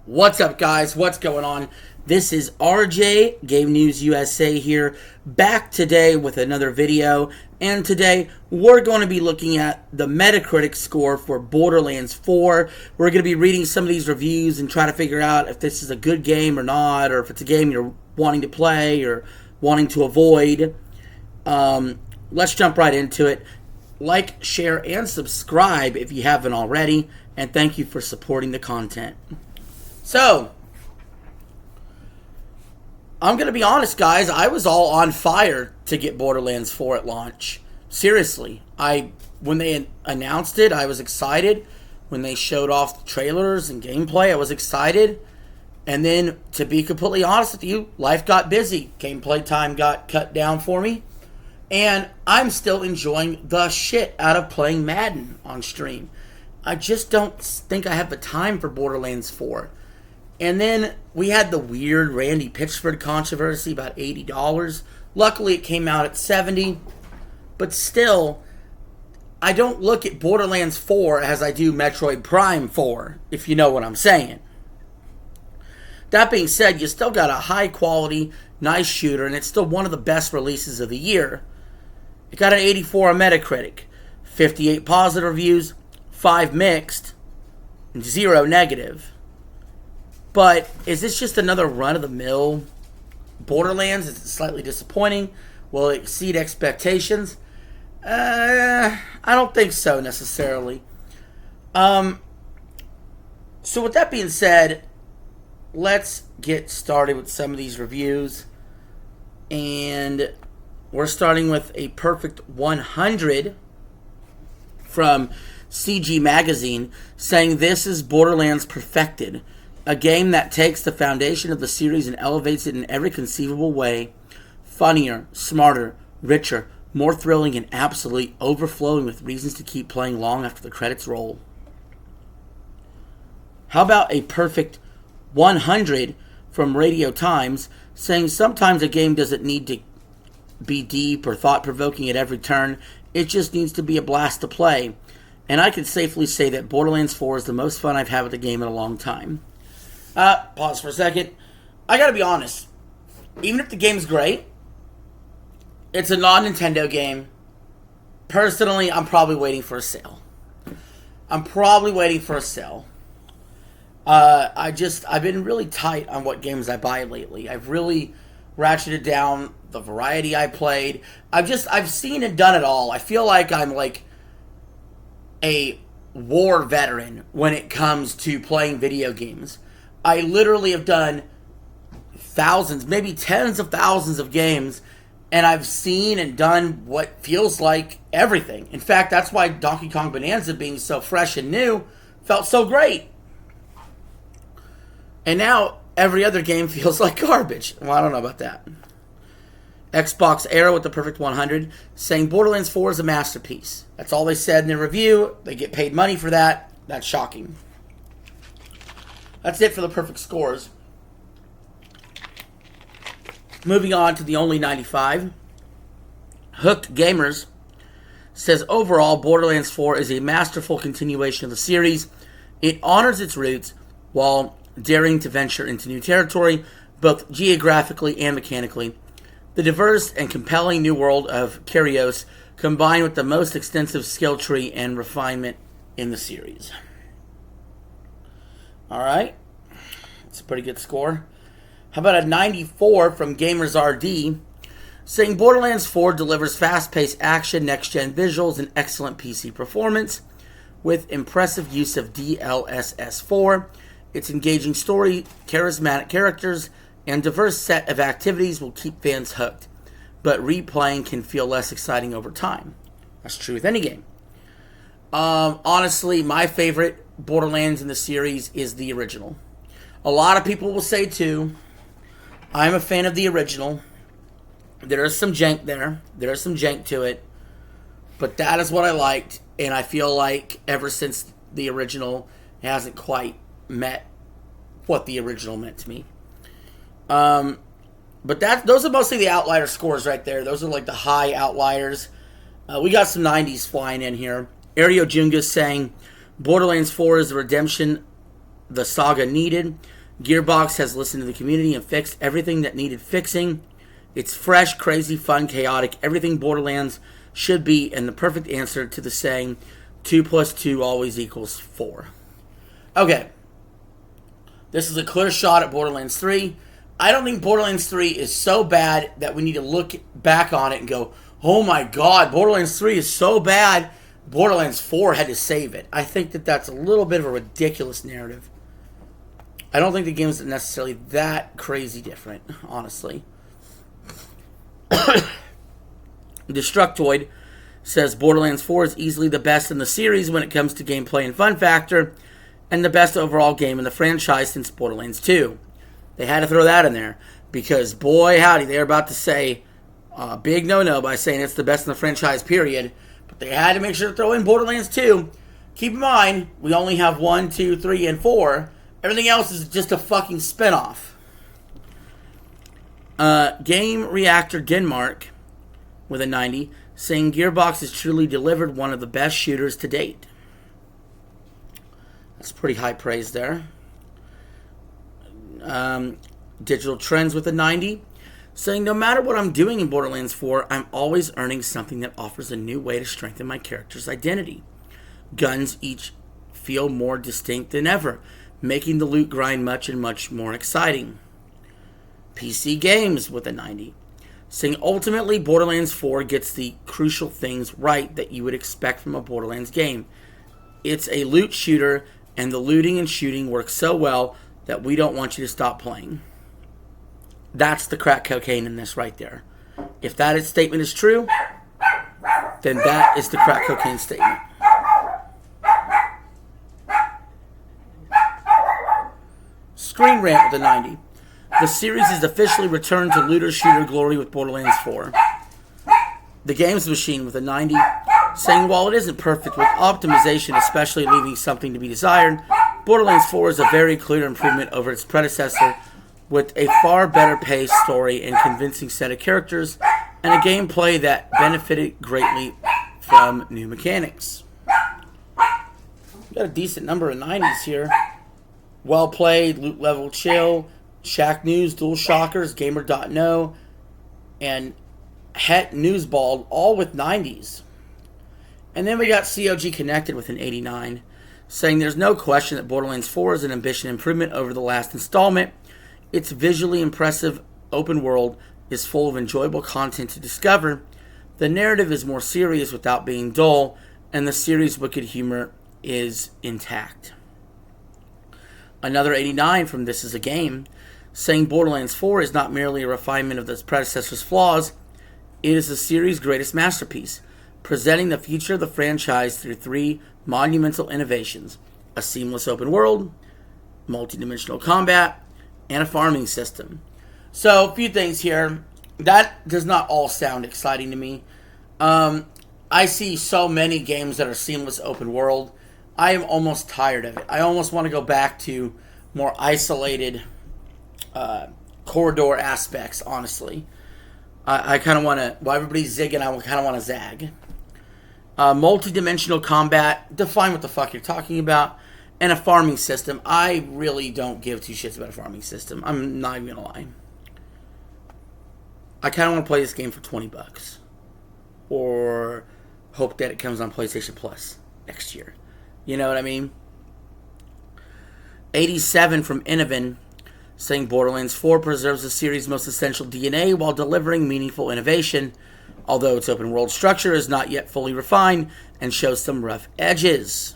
What's up, guys? What's going on? This is RJ, Game News USA here, back today with another video. And today, we're going to be looking at the Metacritic score for Borderlands 4. We're going to be reading some of these reviews and try to figure out if this is a good game or not, or if it's a game you're wanting to play or wanting to avoid. Let's jump right into it. Like, share, and subscribe if you haven't already. And thank you for supporting the content. So, I'm going to be honest, guys. I was all on fire to get Borderlands 4 at launch. Seriously. When they announced it, I was excited. When they showed off the trailers and gameplay, I was excited. And then, to be completely honest with you, life got busy. Gameplay time got cut down for me. And I'm still enjoying the shit out of playing Madden on stream. I just don't think I have the time for Borderlands 4. And then we had the weird Randy Pitchford controversy about $80. Luckily, it came out at $70. But still, I don't look at Borderlands 4 as I do Metroid Prime 4, if you know what I'm saying. That being said, you still got a high-quality, nice shooter, and it's still one of the best releases of the year. It got an 84 on Metacritic, 58 positive reviews, 5 mixed, and 0 negative. But is this just another run-of-the-mill Borderlands? Is it slightly disappointing? Will it exceed expectations? I don't think so, necessarily. So with that being said, let's get started with some of these reviews. And we're starting with a perfect 100 from CG Magazine, saying this is Borderlands perfected. A game that takes the foundation of the series and elevates it in every conceivable way. Funnier, smarter, richer, more thrilling, and absolutely overflowing with reasons to keep playing long after the credits roll. How about a perfect 100 from Radio Times, saying sometimes a game doesn't need to be deep or thought-provoking at every turn. It just needs to be a blast to play. And I can safely say that Borderlands 4 is the most fun I've had with the game in a long time. Pause for a second. I gotta be honest. Even if the game's great, it's a non-Nintendo game. Personally, I'm probably waiting for a sale. I've been really tight on what games I buy lately. I've really ratcheted down the variety I played. I've seen and done it all. I feel like I'm like a war veteran when it comes to playing video games. I literally have done thousands, maybe tens of thousands of games, and I've seen and done what feels like everything. In fact, that's why Donkey Kong Bonanza being so fresh and new felt so great. And now every other game feels like garbage. Well, I don't know about that. Xbox Era with the perfect 100, saying Borderlands 4 is a masterpiece. That's all they said in their review. They get paid money for that. That's shocking. That's it for the perfect scores. Moving on to the only 95. Hooked Gamers says overall Borderlands 4 is a masterful continuation of the series. It honors its roots while daring to venture into new territory, both geographically and mechanically. The diverse and compelling new world of Karios, combined with the most extensive skill tree and refinement in the series. Alright, that's a pretty good score. How about a 94 from Gamers RD, saying Borderlands 4 delivers fast-paced action, next-gen visuals, and excellent PC performance, with impressive use of DLSS 4. Its engaging story, charismatic characters, and diverse set of activities will keep fans hooked, but replaying can feel less exciting over time. That's true with any game. Honestly, my favorite Borderlands in the series is the original. A lot of people will say too, I'm a fan of the original. There is some jank there. There is some jank to it. But that is what I liked, and I feel like ever since the original, it hasn't quite met what the original meant to me. But those are mostly the outlier scores right there. Those are like the high outliers. We got some 90s flying in here. Ario Junga saying, Borderlands 4 is the redemption the saga needed. Gearbox has listened to the community and fixed everything that needed fixing. It's fresh, crazy, fun, chaotic, everything Borderlands should be, and the perfect answer to the saying, 2 plus 2 always equals 4. Okay. This is a clear shot at Borderlands 3. I don't think Borderlands 3 is so bad that we need to look back on it and go, oh my god, Borderlands 3 is so bad, Borderlands 4 had to save it. I think that that's a little bit of a ridiculous narrative. I don't think the game is necessarily that crazy different, honestly. Destructoid says Borderlands 4 is easily the best in the series when it comes to gameplay and fun factor, and the best overall game in the franchise since Borderlands 2. They had to throw that in there, because boy howdy, they're about to say a big no-no by saying it's the best in the franchise, period. But they had to make sure to throw in Borderlands 2. Keep in mind, we only have 1, 2, 3, and 4. Everything else is just a fucking spinoff. Game Reactor Denmark with a 90, saying Gearbox has truly delivered one of the best shooters to date. That's pretty high praise there. Digital Trends with a 90, saying no matter what I'm doing in Borderlands 4, I'm always earning something that offers a new way to strengthen my character's identity. Guns each feel more distinct than ever, making the loot grind much and much more exciting. PC Games with a 90, saying ultimately Borderlands 4 gets the crucial things right that you would expect from a Borderlands game. It's a loot shooter, and the looting and shooting work so well that we don't want you to stop playing. That's the crack cocaine in this right there. If that statement is true, then that is the crack cocaine statement. Screen Rant with a 90. The series has officially returned to looter shooter glory with Borderlands 4. The Games Machine with a 90, saying while it isn't perfect with optimization, especially leaving something to be desired, Borderlands 4 is a very clear improvement over its predecessor with a far better paced story and convincing set of characters and a gameplay that benefited greatly from new mechanics. Got a decent number of 90s here. Well played, loot level chill, Shack News, Dual Shockers, Gamer.no, and Het Newsball, all with 90s. And then we got COG Connected with an 89, saying there's no question that Borderlands 4 is an ambitious improvement over the last installment. Its visually impressive open world is full of enjoyable content to discover. The narrative is more serious without being dull, and the series' wicked humor is intact. Another 89 from This Is a Game, saying Borderlands 4 is not merely a refinement of its predecessor's flaws, it is the series' greatest masterpiece, presenting the future of the franchise through 3 monumental innovations: a seamless open world, multi-dimensional combat, and a farming system. So, a few things here. That does not all sound exciting to me. I see so many games that are seamless open world. I am almost tired of it. I almost want to go back to more isolated corridor aspects, honestly. I kind of want to, while everybody's zigging, I kind of want to zag. Multi-dimensional combat, define what the fuck you're talking about. And a farming system. I really don't give two shits about a farming system. I'm not even going to lie. I kind of want to play this game for $20. Or hope that it comes on PlayStation Plus next year. You know what I mean? 87 from Innovan, saying Borderlands 4 preserves the series' most essential DNA while delivering meaningful innovation, although its open world structure is not yet fully refined and shows some rough edges.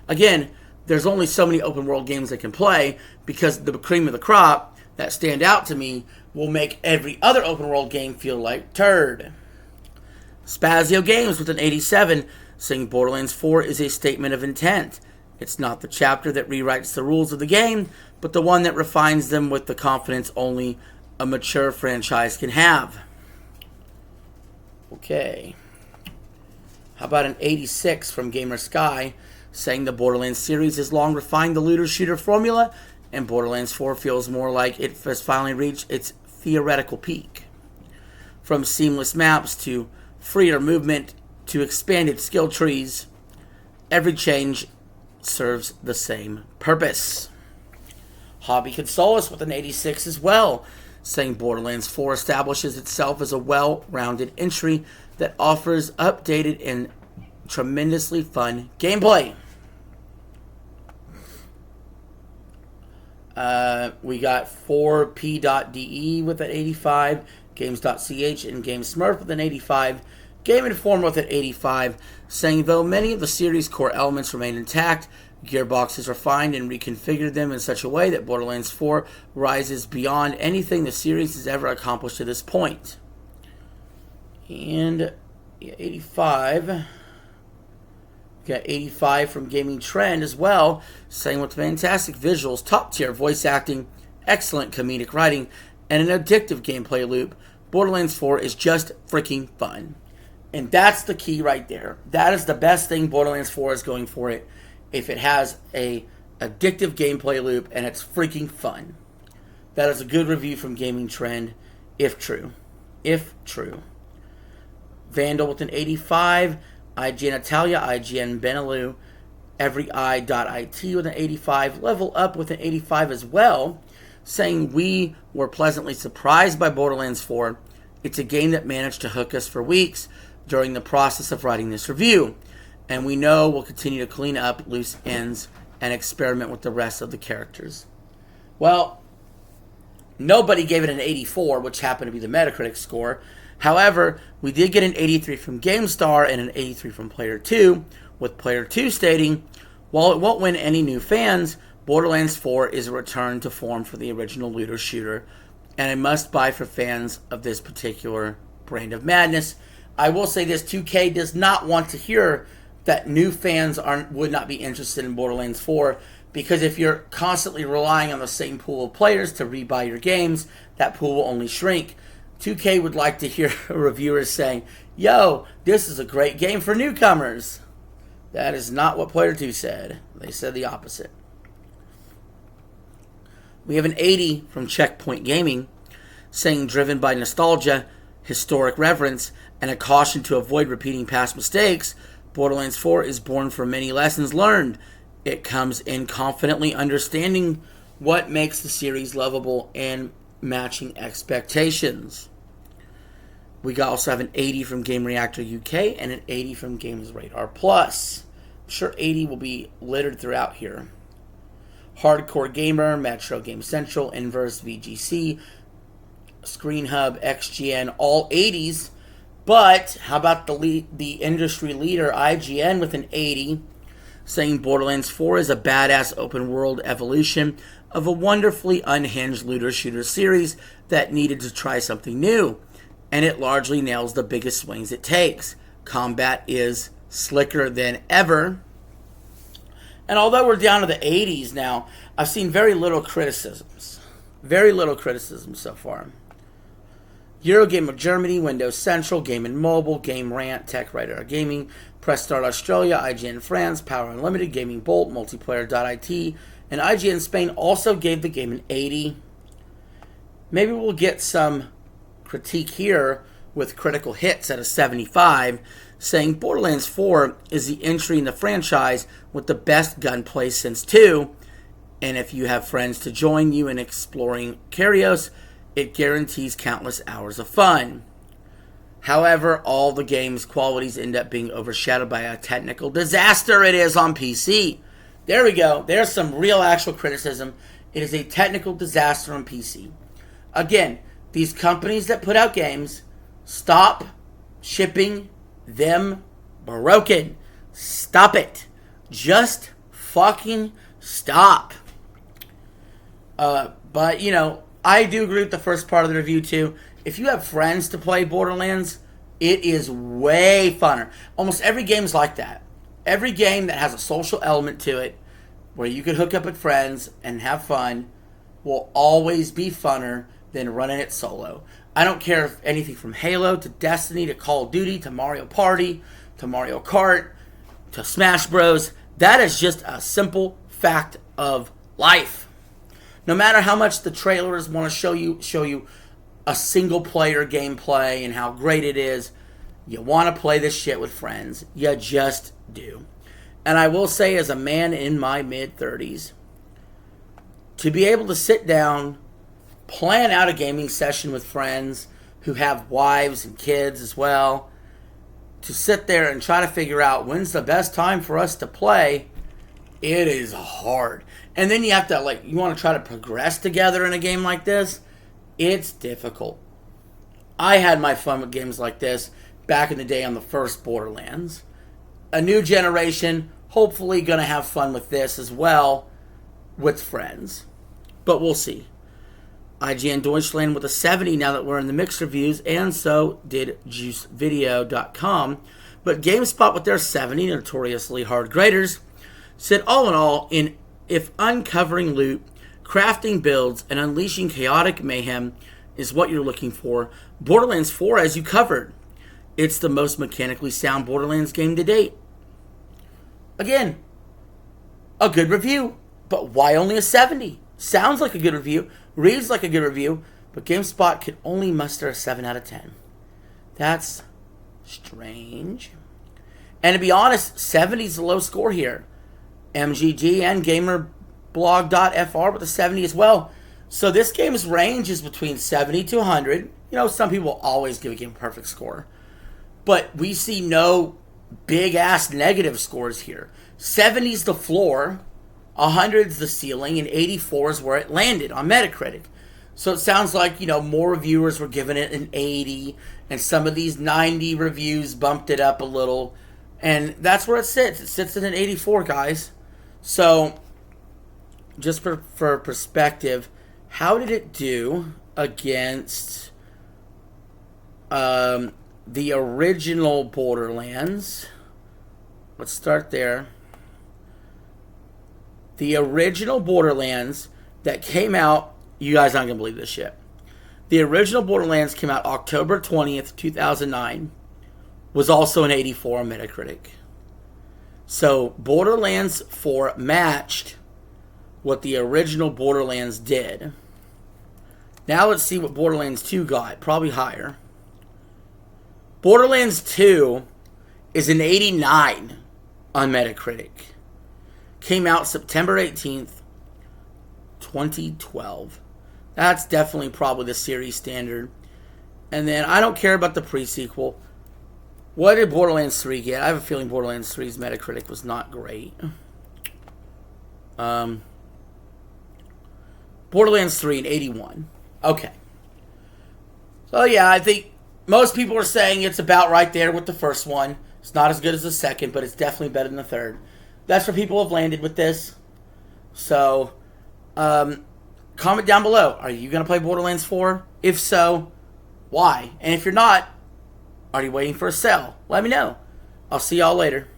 Again, there's only so many open world games I can play because the cream of the crop that stand out to me will make every other open world game feel like turd. Spazio Games with an 87, saying Borderlands 4 is a statement of intent. It's not the chapter that rewrites the rules of the game, but the one that refines them with the confidence only a mature franchise can have. Okay. How about an 86 from Gamer Sky, saying the Borderlands series has long refined the looter-shooter formula, and Borderlands 4 feels more like it has finally reached its theoretical peak. From seamless maps to freer movement to expanded skill trees, every change serves the same purpose. Hobby Consolis with an 86 as well, saying Borderlands 4 establishes itself as a well-rounded entry that offers updated and tremendously fun gameplay. We got 4P.de with an 85, Games.ch and GameSmurf with an 85, Game Informer with an 85, saying though many of the series' core elements remain intact, Gearbox has refined and reconfigured them in such a way that Borderlands 4 rises beyond anything the series has ever accomplished to this point. And 85. We got 85 from Gaming Trend as well, saying with fantastic visuals, top-tier voice acting, excellent comedic writing, and an addictive gameplay loop, Borderlands 4 is just freaking fun. And that's the key right there. That is the best thing Borderlands 4 is going for it. If it has a addictive gameplay loop and it's freaking fun. That is a good review from Gaming Trend, if true. If true. Vandal with an 85, IGN Italia, IGN Benelux, EveryEye.it with an 85, Level Up with an 85 as well, saying we were pleasantly surprised by Borderlands 4. It's a game that managed to hook us for weeks during the process of writing this review, and we know we'll continue to clean up loose ends and experiment with the rest of the characters. Well, nobody gave it an 84, which happened to be the Metacritic score. However, we did get an 83 from GameStar and an 83 from Player 2, with Player 2 stating, while it won't win any new fans, Borderlands 4 is a return to form for the original looter shooter, and a must-buy for fans of this particular brand of madness. I will say this, 2K does not want to hear that new fans would not be interested in Borderlands 4, because if you're constantly relying on the same pool of players to rebuy your games, that pool will only shrink. 2K would like to hear reviewers saying, yo, this is a great game for newcomers. That is not what Player 2 said. They said the opposite. We have an 80 from Checkpoint Gaming, saying driven by nostalgia, historic reverence, and a caution to avoid repeating past mistakes, Borderlands 4 is born from many lessons learned. It comes in confidently understanding what makes the series lovable and matching expectations. We also have an 80 from Game Reactor UK and an 80 from Games Radar Plus. I'm sure 80 will be littered throughout here. Hardcore Gamer, Metro Game Central, Inverse, VGC, Screen Hub, XGN, all 80s. But how about the industry leader IGN with an 80, saying Borderlands 4 is a badass open world evolution of a wonderfully unhinged looter shooter series that needed to try something new, and it largely nails the biggest swings it takes. Combat is slicker than ever. And although we're down to the 80s now, I've seen very little criticisms. Very little criticism so far. Eurogamer Germany, Windows Central, Game and Mobile, Game Rant, Tech Radar Gaming, Press Start Australia, IGN France, Power Unlimited, Gaming Bolt, Multiplayer.it, and IGN Spain also gave the game an 80. Maybe we'll get some critique here with Critical Hits at a 75, saying Borderlands 4 is the entry in the franchise with the best gunplay since 2, and if you have friends to join you in exploring Karios, it guarantees countless hours of fun. However, all the game's qualities end up being overshadowed by a technical disaster it is on PC. There we go. There's some real actual criticism. It is a technical disaster on PC. Again, these companies that put out games, stop shipping them broken. Stop it. Just fucking stop. But, you know, I do agree with the first part of the review, too. If you have friends to play Borderlands, it is way funner. Almost every game is like that. Every game that has a social element to it, where you can hook up with friends and have fun, will always be funner than running it solo. I don't care if anything from Halo to Destiny to Call of Duty to Mario Party to Mario Kart to Smash Bros. That is just a simple fact of life. No matter how much the trailers want to show you a single player gameplay and how great it is, you want to play this shit with friends. You just do. And I will say, as a man in my mid-30s, to be able to sit down, plan out a gaming session with friends who have wives and kids as well, to sit there and try to figure out when's the best time for us to play, it is hard. And then you have to, you want to try to progress together in a game like this, it's difficult. I had my fun with games like this back in the day on the first Borderlands. A new generation, hopefully going to have fun with this as well with friends. But we'll see. IGN Deutschland with a 70 now that we're in the mixed reviews, and so did JuiceVideo.com. But GameSpot with their 70, notoriously hard graders, said all in all, if uncovering loot, crafting builds, and unleashing chaotic mayhem is what you're looking for, Borderlands 4, as you covered, it's the most mechanically sound Borderlands game to date. Again, a good review, but why only a 70? Sounds like a good review, reads like a good review, but GameSpot could only muster a 7 out of 10. That's strange. And to be honest, 70 is the low score here. MGG and GamerBlog.fr with a 70 as well. So this game's range is between 70 to 100. Some people always give a game a perfect score. But we see no big-ass negative scores here. 70's the floor, 100's the ceiling, and 84 is where it landed on Metacritic. So it sounds like, more reviewers were giving it an 80, and some of these 90 reviews bumped it up a little. And that's where it sits. It sits at an 84, guys. So, just for perspective, how did it do against the original Borderlands? Let's start there. The original Borderlands that came out, you guys aren't going to believe this shit. The original Borderlands came out October 20th, 2009, was also an 84 on Metacritic. So Borderlands 4 matched what the original Borderlands did. Now let's see what Borderlands 2 got. Probably higher. Borderlands 2 is an 89 on Metacritic. Came out September 18th, 2012. That's definitely probably the series standard. And then I don't care about the pre-sequel. What did Borderlands 3 get? I have a feeling Borderlands 3's Metacritic was not great. Borderlands 3 an 81. Okay. So yeah, I think most people are saying it's about right there with the first one. It's not as good as the second, but it's definitely better than the third. That's where people have landed with this. So, comment down below. Are you going to play Borderlands 4? If so, why? And if you're not, are you waiting for a sale? Let me know. I'll see y'all later.